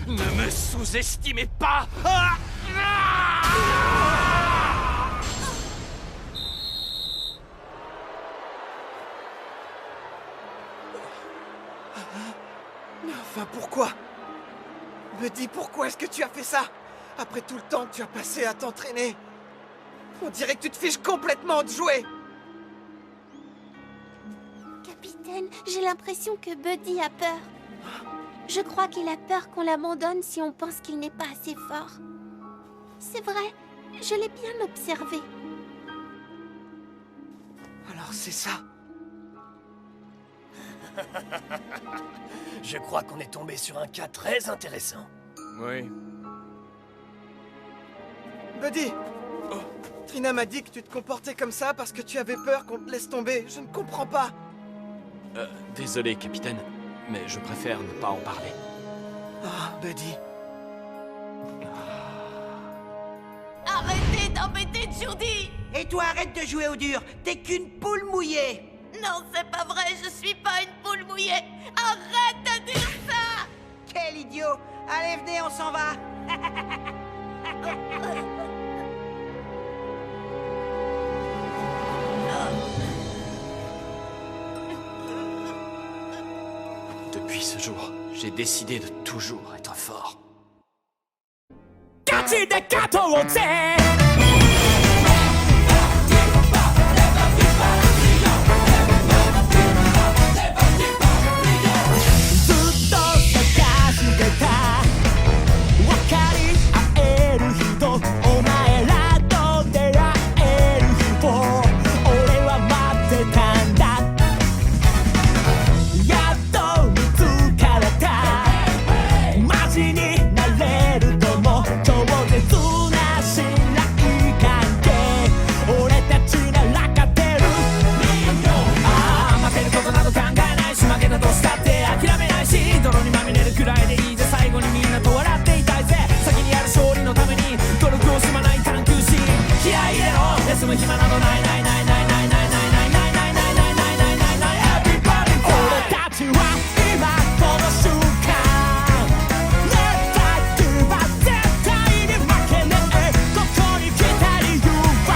Ne me sous-estimez pas! Mais enfin, pourquoi? Me dis, pourquoi est-ce que tu as fait ça? Après tout le temps que tu as passé à t'entraîner? On dirait que tu te fiches complètement de jouer! Capitaine, j'ai l'impression que Buddy a peur. Je crois qu'il a peur qu'on l'abandonne si on pense qu'il n'est pas assez fort. C'est vrai, je l'ai bien observé. Alors c'est ça. Je crois qu'on est tombé sur un cas très intéressant. Oui. Buddy! Trina m'a dit que tu te comportais comme ça parce que tu avais peur qu'on te laisse tomber. Je ne comprends pas. Désolé, capitaine, mais je préfère ne pas en parler. Ah, Buddy. Arrêtez d'embêter Judy! Et toi, arrête de jouer au dur. T'es qu'une poule mouillée. Non, c'est pas vrai, je suis pas une poule mouillée! Arrête de dire ça! Quel idiot. Allez, venez, on s'en va. Depuis ce jour, j'ai décidé de toujours être fort. ガチで勝とうぜずっと探してた分かり合える人お前らと出会える日を俺は待ってたんだやっと見つかれたマジになれるとも超絶な信頼関係俺たちなら勝てるああ負けることなど考えないし負けたとしたって諦めないし泥にまみれるくらいでいいぜ最後にみんなと笑っていたいぜ先にある勝利のために努力を惜しまない探求心気合い入れろ休む暇などないないないないないないないないないないないないないないない Everybody 俺たちは今この瞬間Never give up 絶対に負けねえここに来た理由は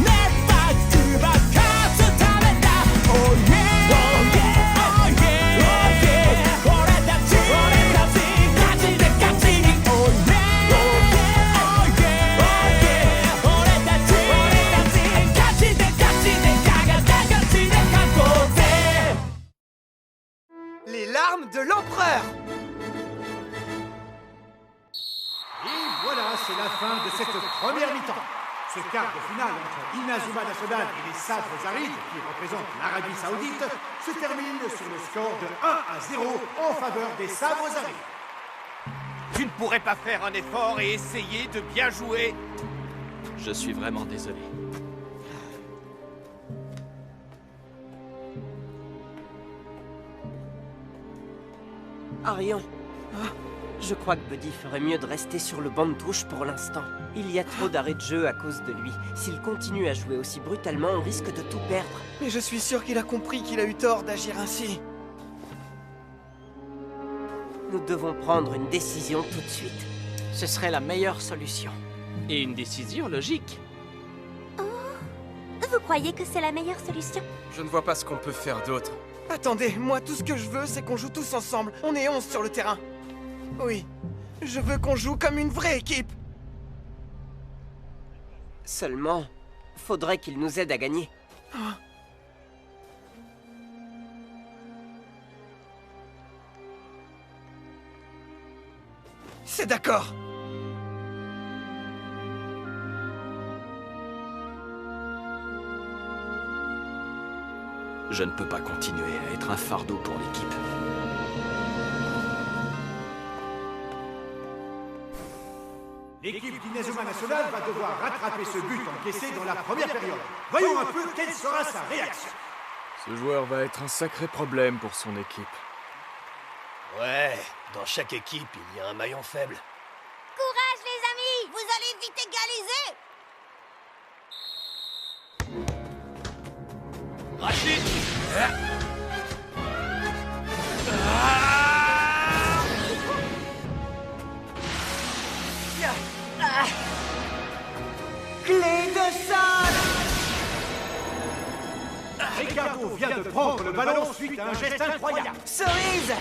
Never give up 勝つためだ Oh yeah Oh yeah Oh yeah Oh yeah 俺たちガチでガチに Oh yeah Oh yeah Oh yeah Oh yeah 俺たちガチでガチでガチで勝とうぜ Les larmes de l'empereur! Et voilà, c'est la fin de cette première mi-temps. Ce quart de finale entre Inazuma National et les Sabres Arides, qui représentent l'Arabie Saoudite, se termine sur le score de 1-0 en faveur des Sabres Arides. Tu ne pourrais pas faire un effort et essayer de bien jouer? Je suis vraiment désolé. Arion, je crois que Buddy ferait mieux de rester sur le banc de touche pour l'instant. Il y a trop d'arrêts de jeu à cause de lui. S'il continue à jouer aussi brutalement, on risque de tout perdre. Mais je suis sûr qu'il a compris qu'il a eu tort d'agir ainsi. Nous devons prendre une décision tout de suite. Ce serait la meilleure solution. Et une décision logique. Vous croyez que c'est la meilleure solution? Je ne vois pas ce qu'on peut faire d'autre. Attendez, moi tout ce que je veux, c'est qu'on joue tous ensemble. On est 11 sur le terrain. Oui, je veux qu'on joue comme une vraie équipe. Seulement, faudrait qu'il nous aide à gagner. C'est d'accord. Je ne peux pas continuer à être un fardeau pour l'équipe. L'équipe d'Inazuma National va devoir rattraper ce but encaissé dans la première période. Voyons un peu quelle sera sa réaction. Ce joueur va être un sacré problème pour son équipe. Ouais, dans chaque équipe, il y a un maillon faible. Courage les amis! Vous allez vite égaliser! Rachid! prendre le ballon suite à un geste incroyable. Cerise!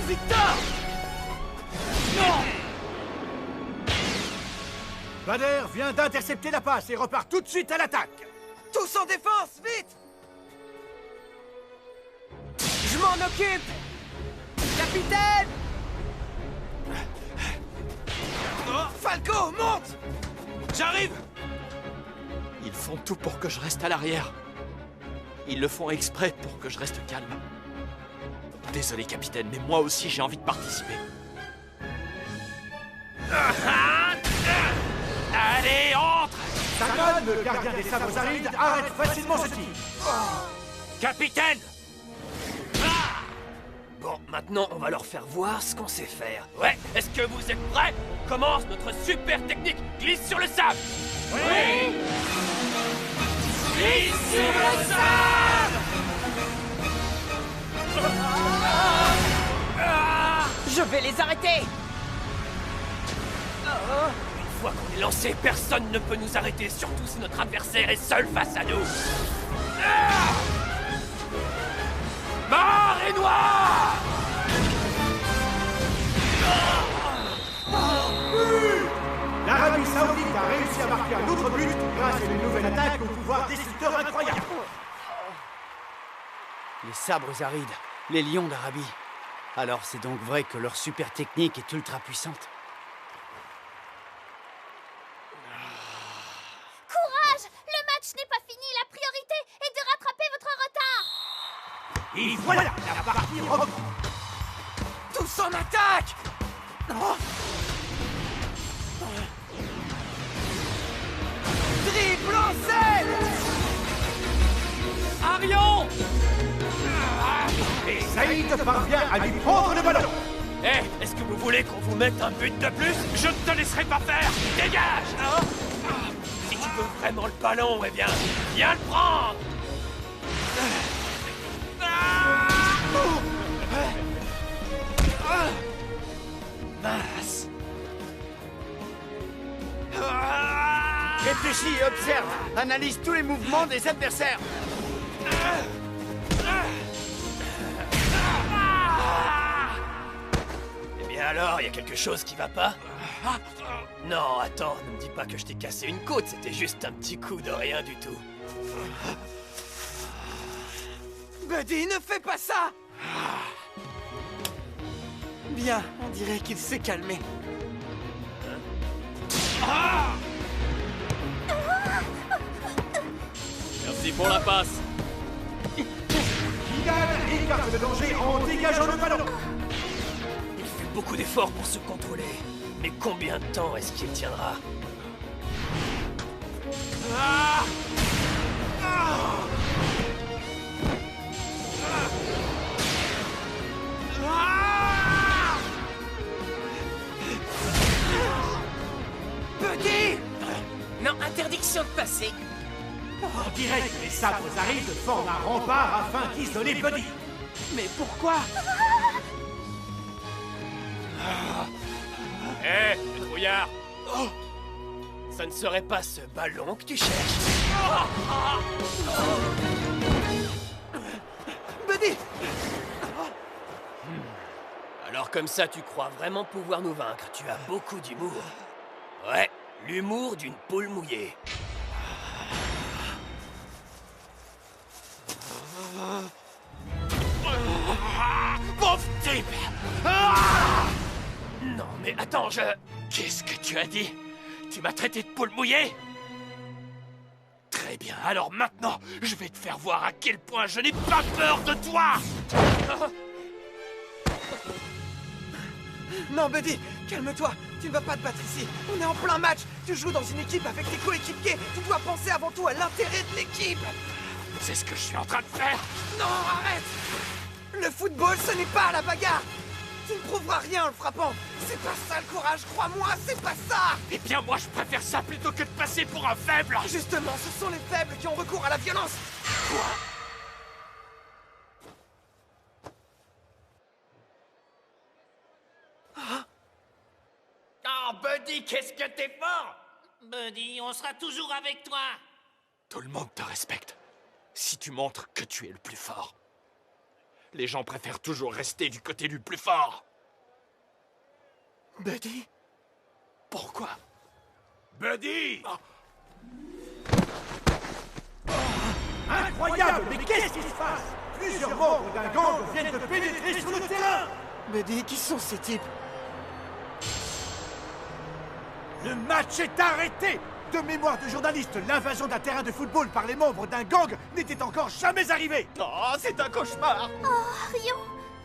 Victor! Bader vient d'intercepter la passe et repart tout de suite à l'attaque. Tous en défense, vite! Je m'en occupe! Capitaine! Falco, monte! J'arrive! Ils font tout pour que je reste à l'arrière. Ils le font exprès pour que je reste calme. Désolé, capitaine, mais moi aussi j'ai envie de participer. Allez, entre! Sagan, le gardien des sabres arides, arrête facilement ce tir. Capitaine! Bon, maintenant, on va leur faire voir ce qu'on sait faire. Ouais, est-ce que vous êtes prêts? On commence notre super technique. Glisse sur le sable. Oui! Glisse sur le sable! Je vais les arrêter! Une fois qu'on est lancé, personne ne peut nous arrêter, surtout si notre adversaire est seul face à nous. Mort et noir! L'Arabie Saoudite a réussi à marquer un autre but grâce à une nouvelle attaque au pouvoir destructeur incroyable. Les sabres arides, les lions d'Arabie. Alors c'est donc vrai que leur super technique est ultra puissante. Courage! Le match n'est pas fini. La priorité est de rattraper votre retard. Et voilà, la partie reprend. Tous en attaque! Dribble en selle! Arion! Et Saïd parvient à lui prendre le ballon. Eh, est-ce que vous voulez qu'on vous mette un but de plus? Je ne te laisserai pas faire! Dégage! Si tu veux vraiment le ballon, eh bien, viens le prendre! Mince! Réfléchis et observe. Analyse tous les mouvements des adversaires. Eh bien alors, il y a quelque chose qui va pas? Non, attends, ne me dis pas que je t'ai cassé une côte, c'était juste un petit coup de rien du tout. Buddy, ne fais pas ça! Bien, on dirait qu'il s'est calmé. Merci pour la passe! Kylian écarte le danger en dégageant le ballon. Il fait beaucoup d'efforts pour se contrôler. Mais combien de temps est-ce qu'il tiendra? Buddy! Non, interdiction de passer. On dirait que les sabres arides forment un rempart afin d'isoler Buddy. Mais pourquoi? Hé, le trouillard! Ça ne serait pas ce ballon que tu cherches? Buddy! Alors comme ça, tu crois vraiment pouvoir nous vaincre? Tu as beaucoup d'humour. Ouais, l'humour d'une poule mouillée. Pauvre type! Non, mais attends, Qu'est-ce que tu as dit? Tu m'as traité de poule mouillée? Très bien, alors maintenant, je vais te faire voir à quel point je n'ai pas peur de toi! Non, Buddy, calme-toi. Tu ne vas pas te battre ici. On est en plein match. Tu joues dans une équipe avec tes coéquipiers. Tu dois penser avant tout à l'intérêt de l'équipe. C'est ce que je suis en train de faire! Non, arrête! Le football, ce n'est pas la bagarre. Tu ne prouveras rien en le frappant. C'est pas ça le courage, crois-moi, c'est pas ça. Eh bien, moi, je préfère ça plutôt que de passer pour un faible! Justement, ce sont les faibles qui ont recours à la violence. Quoi? Buddy, qu'est-ce que t'es fort! Buddy, on sera toujours avec toi. Tout le monde te respecte. Si tu montres que tu es le plus fort. Les gens préfèrent toujours rester du côté du plus fort. Buddy? Pourquoi? Buddy! Incroyable, mais qu'est-ce qui se passe? Plusieurs membres d'un gang viennent de pénétrer sur le terrain. Buddy, qui sont ces types? Le match est arrêté. De mémoire de journaliste, l'invasion d'un terrain de football par les membres d'un gang n'était encore jamais arrivée. Oh, c'est un cauchemar! Oh, Rion!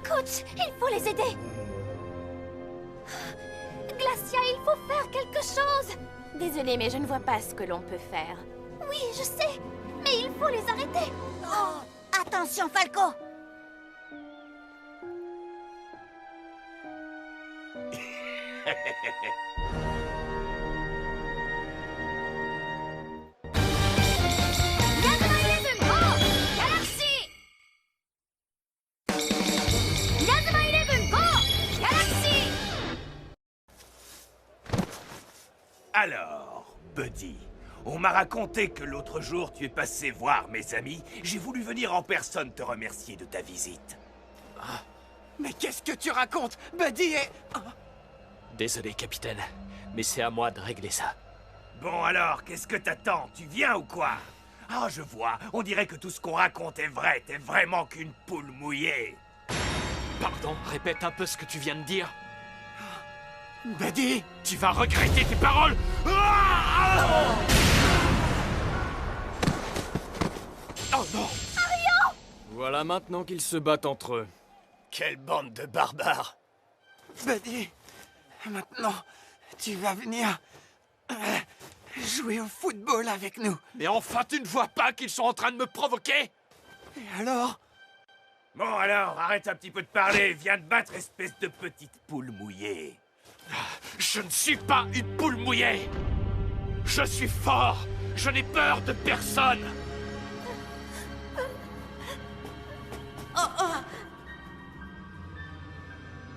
Coach, il faut les aider! Glacia, il faut faire quelque chose! Désolée, mais je ne vois pas ce que l'on peut faire. Oui, je sais, mais il faut les arrêter! Oh, attention, Falco. Alors, Buddy, on m'a raconté que l'autre jour tu es passé voir mes amis. J'ai voulu venir en personne te remercier de ta visite. Mais qu'est-ce que tu racontes? Buddy est... Désolé, capitaine, mais c'est à moi de régler ça. Bon alors, qu'est-ce que t'attends? Tu viens ou quoi? Ah, je vois, on dirait que tout ce qu'on raconte est vrai. T'es vraiment qu'une poule mouillée. Pardon, répète un peu ce que tu viens de dire. Buddy! Tu vas regretter tes paroles! Oh non! Voilà maintenant qu'ils se battent entre eux. Quelle bande de barbares! Buddy, maintenant, tu vas venir jouer au football avec nous. Mais enfin, tu ne vois pas qu'ils sont en train de me provoquer? Et alors? Bon alors, arrête un petit peu de parler. Viens te battre, espèce de petite poule mouillée. Je ne suis pas une poule mouillée! Je suis fort! Je n'ai peur de personne! Oh, oh.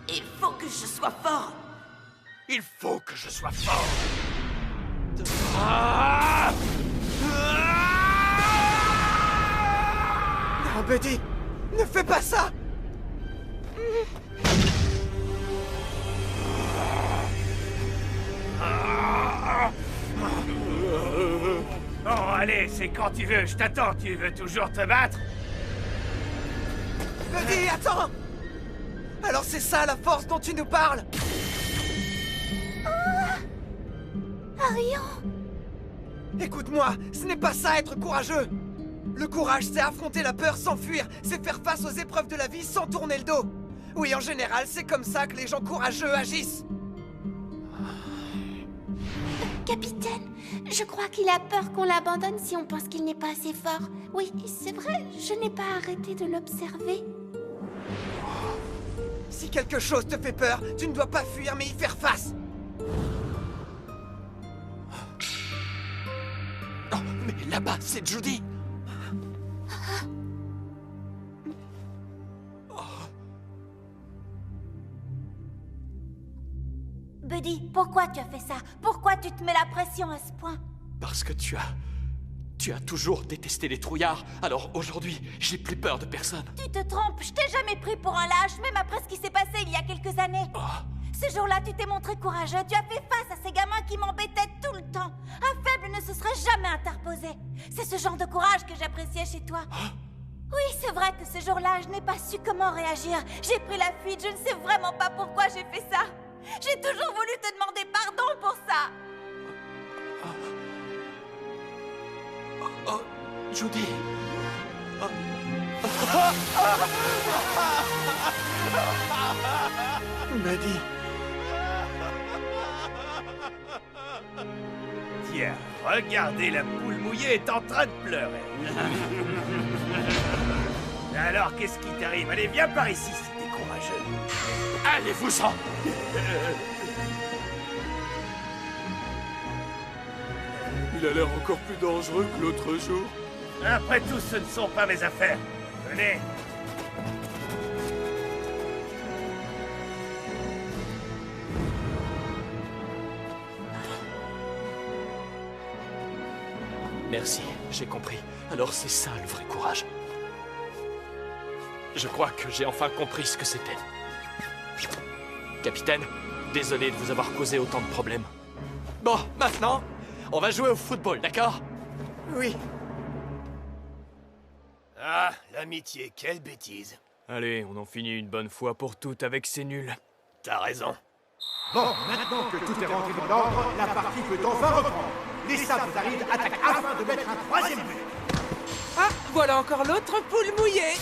Il faut que je sois fort. Il faut que je sois fort! Ah! Non, Buddy! Ne fais pas ça! Oh, allez, c'est quand tu veux, je t'attends. Tu veux toujours te battre? Buddy, attends! Alors c'est ça la force dont tu nous parles? Arion! Écoute-moi, ce n'est pas ça être courageux! Le courage, c'est affronter la peur sans fuir, c'est faire face aux épreuves de la vie sans tourner le dos. Oui, en général, c'est comme ça que les gens courageux agissent. Capitaine, je crois qu'il a peur qu'on l'abandonne si on pense qu'il n'est pas assez fort. Oui, c'est vrai, je n'ai pas arrêté de l'observer. Si quelque chose te fait peur, tu ne dois pas fuir mais y faire face. Oh, mais là-bas, c'est Judy! Buddy, pourquoi tu as fait ça? Pourquoi tu te mets la pression à ce point? Parce que tu as toujours détesté les trouillards. Alors aujourd'hui, j'ai plus peur de personne. Tu te trompes, je t'ai jamais pris pour un lâche, même après ce qui s'est passé il y a quelques années. Ce jour-là, tu t'es montré courageux, tu as fait face à ces gamins qui m'embêtaient tout le temps. Un faible ne se serait jamais interposé. C'est ce genre de courage que j'appréciais chez toi. Oui, c'est vrai que ce jour-là, je n'ai pas su comment réagir. J'ai pris la fuite, je ne sais vraiment pas pourquoi j'ai fait ça. J'ai toujours voulu te demander pardon pour ça. Oh, Judy. Buddy. Tiens, regardez, la poule mouillée est en train de pleurer. Alors, qu'est-ce qui t'arrive? Allez, viens par ici si t'es courageux. Allez-vous-en! Il a l'air encore plus dangereux que l'autre jour. Après tout, ce ne sont pas mes affaires. Venez. Merci, j'ai compris. Alors c'est ça le vrai courage. Je crois que j'ai enfin compris ce que c'était. Capitaine, désolé de vous avoir causé autant de problèmes. Bon, maintenant, on va jouer au football, d'accord? Oui. Ah, l'amitié, quelle bêtise. Allez, on en finit une bonne fois pour toutes avec ces nuls. T'as raison. Bon, maintenant que tout est rentré dans l'ordre, la partie peut enfin reprendre. Les sables arides attaquent afin de mettre un troisième but. Ah, voilà encore l'autre poule mouillée.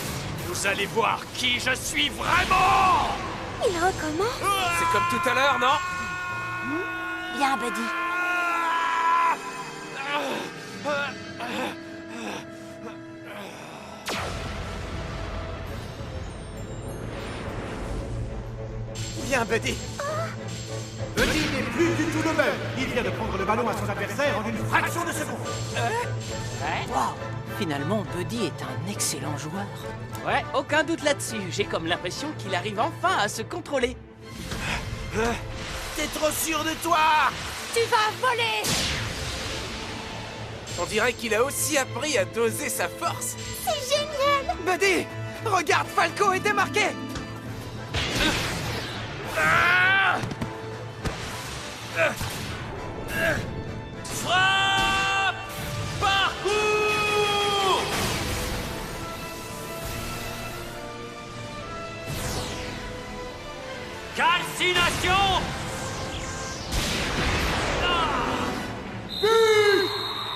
Vous allez voir qui je suis vraiment! Il recommence. C'est comme tout à l'heure, non? Bien, Buddy. Bien, Buddy. Buddy n'est plus du tout le même. Il vient de prendre le ballon à son adversaire en une fraction de seconde. Wow. Finalement, Buddy est un excellent joueur. Ouais, aucun doute là-dessus. J'ai comme l'impression qu'il arrive enfin à se contrôler. T'es trop sûr de toi! Tu vas voler. On dirait qu'il a aussi appris à doser sa force. C'est génial. Buddy! Regarde, Falco est démarqué! Frappe! Parcours! Calcination!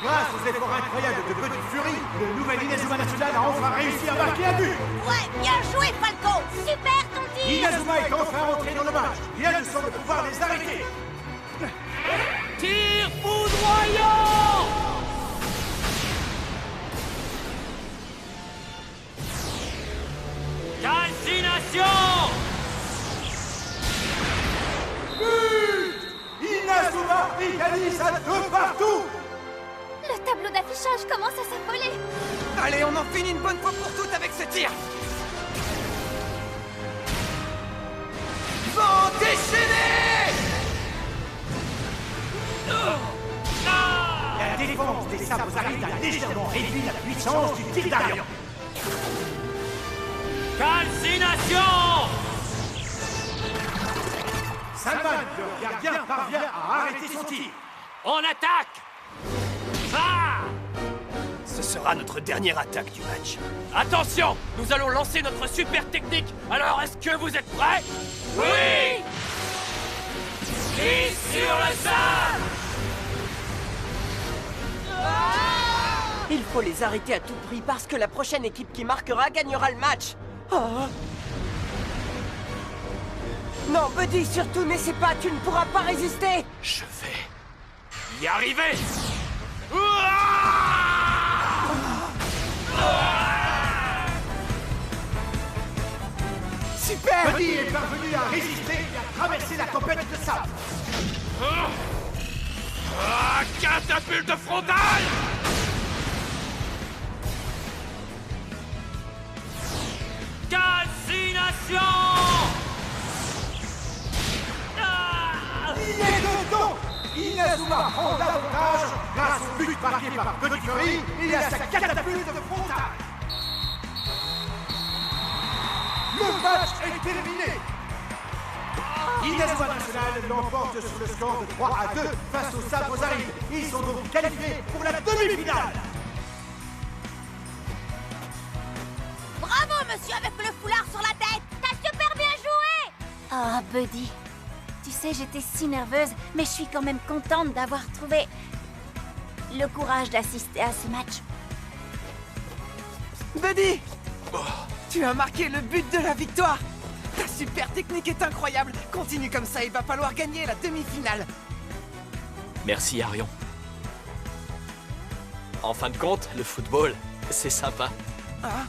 Grâce aux efforts incroyables de Buddy Fury, le nouvel Inazuma National a enfin réussi à marquer un but. Ouais, bien joué, Falco. Super, ton tir. Inazuma est enfin entré dans le match. Rien ne semble pouvoir les arrêter. Tir foudroyant! Calcination! Inazuma égalise à 2 partout. Le tableau d'affichage commence à s'affoler. Allez, on en finit une bonne fois pour toutes avec ce tir! Vent déchaîné! La défense des sabres arides a légèrement réduit la puissance du tir d'Arion. Calcination! Salman, le gardien, parvient à arrêter son tir. On attaque! Va! Ce sera notre dernière attaque du match. Attention! Nous allons lancer notre super technique! Alors, est-ce que vous êtes prêts? Oui! Mise sur le sable! Il faut les arrêter à tout prix parce que la prochaine équipe qui marquera gagnera le match. Oh. Non, Buddy, surtout n'essaie pas, tu ne pourras pas résister. Je vais y arriver! Super! Buddy est parvenu à résister et à traverser la tempête de sable. Catapulte frontale! Calcination! Il est dedans! Inazuma prend l'avantage grâce au but marqué par Buddy Fury et à sa catapulte de frontale. Le match est terminé. Inazuma National l'emporte sur le score de 3-2 face aux sabres arides. Ils sont donc qualifiés pour la demi-finale. Bravo, monsieur, avec le foulard sur la tête. T'as super bien joué. Oh, Buddy. Tu sais, j'étais si nerveuse, mais je suis quand même contente d'avoir trouvé le courage d'assister à ce match. Buddy! Tu as marqué le but de la victoire! Ta super technique est incroyable! Continue comme ça, il va falloir gagner la demi-finale! Merci, Arion. En fin de compte, le football, c'est sympa. Ah?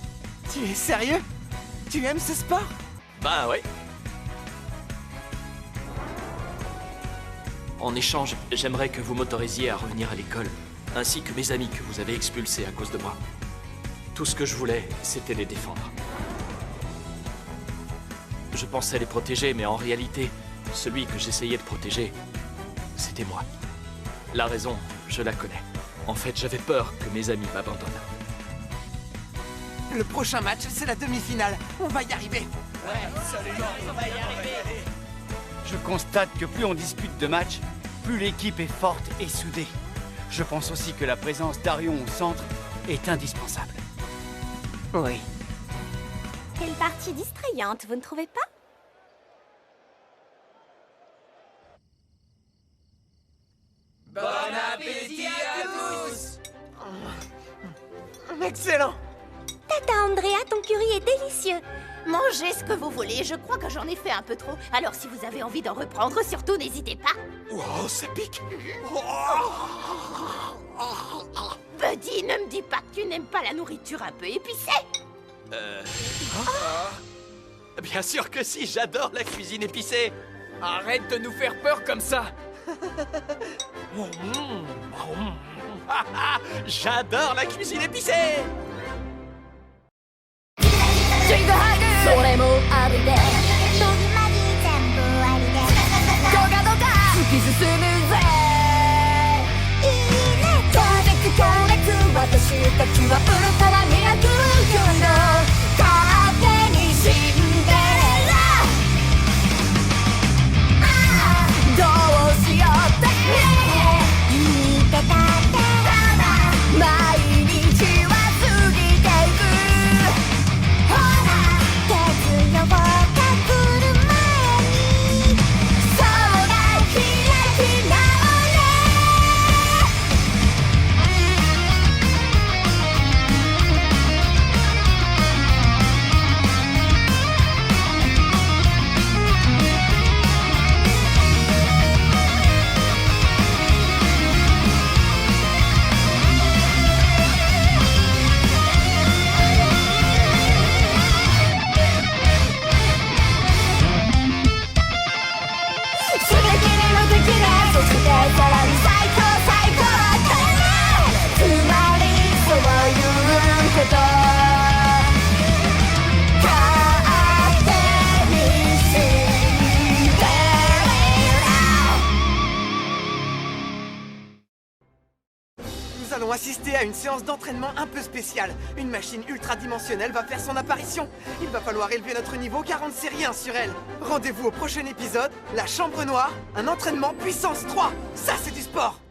Tu es sérieux? Tu aimes ce sport? Ben ouais. En échange, j'aimerais que vous m'autorisiez à revenir à l'école, ainsi que mes amis que vous avez expulsés à cause de moi. Tout ce que je voulais, c'était les défendre. Je pensais les protéger, mais en réalité, celui que j'essayais de protéger, c'était moi. La raison, je la connais. En fait, j'avais peur que mes amis m'abandonnent. Le prochain match, c'est la demi-finale. On va y arriver. Je constate que plus on dispute de matchs, plus l'équipe est forte et soudée. Je pense aussi que la présence d'Arion au centre est indispensable. Oui. Quelle partie distrayante, vous ne trouvez pas? Bon appétit à tous! Excellent! Tata Andrea, ton curry est délicieux. Mangez ce que vous voulez, je crois que j'en ai fait un peu trop. Alors si vous avez envie d'en reprendre, surtout n'hésitez pas. Wow, ça pique! Buddy, ne me dis pas que tu n'aimes pas la nourriture un peu épicée. Bien sûr que si, j'adore la cuisine épicée! Arrête de nous faire peur comme ça. J'adore la cuisine épicée! それもありでどんなに全部ありでどかどか突き進むぜいいね情熱強烈私たちはウルトラミラクルヒューロー勝手にシンデレラどうしようって言ってたって毎日は過ぎていく月夜が来る前にそうだ開き直れそしてさらに最高最高つまりそういうこと勝手にシンデレラ Nous allons assister à une séance d'entraînement un peu spéciale. Une machine ultradimensionnelle va faire son apparition. Il va falloir élever notre niveau car on ne sait rien sur elle. Rendez-vous au prochain épisode, la Chambre Noire, un entraînement puissance 3. Ça, c'est du sport!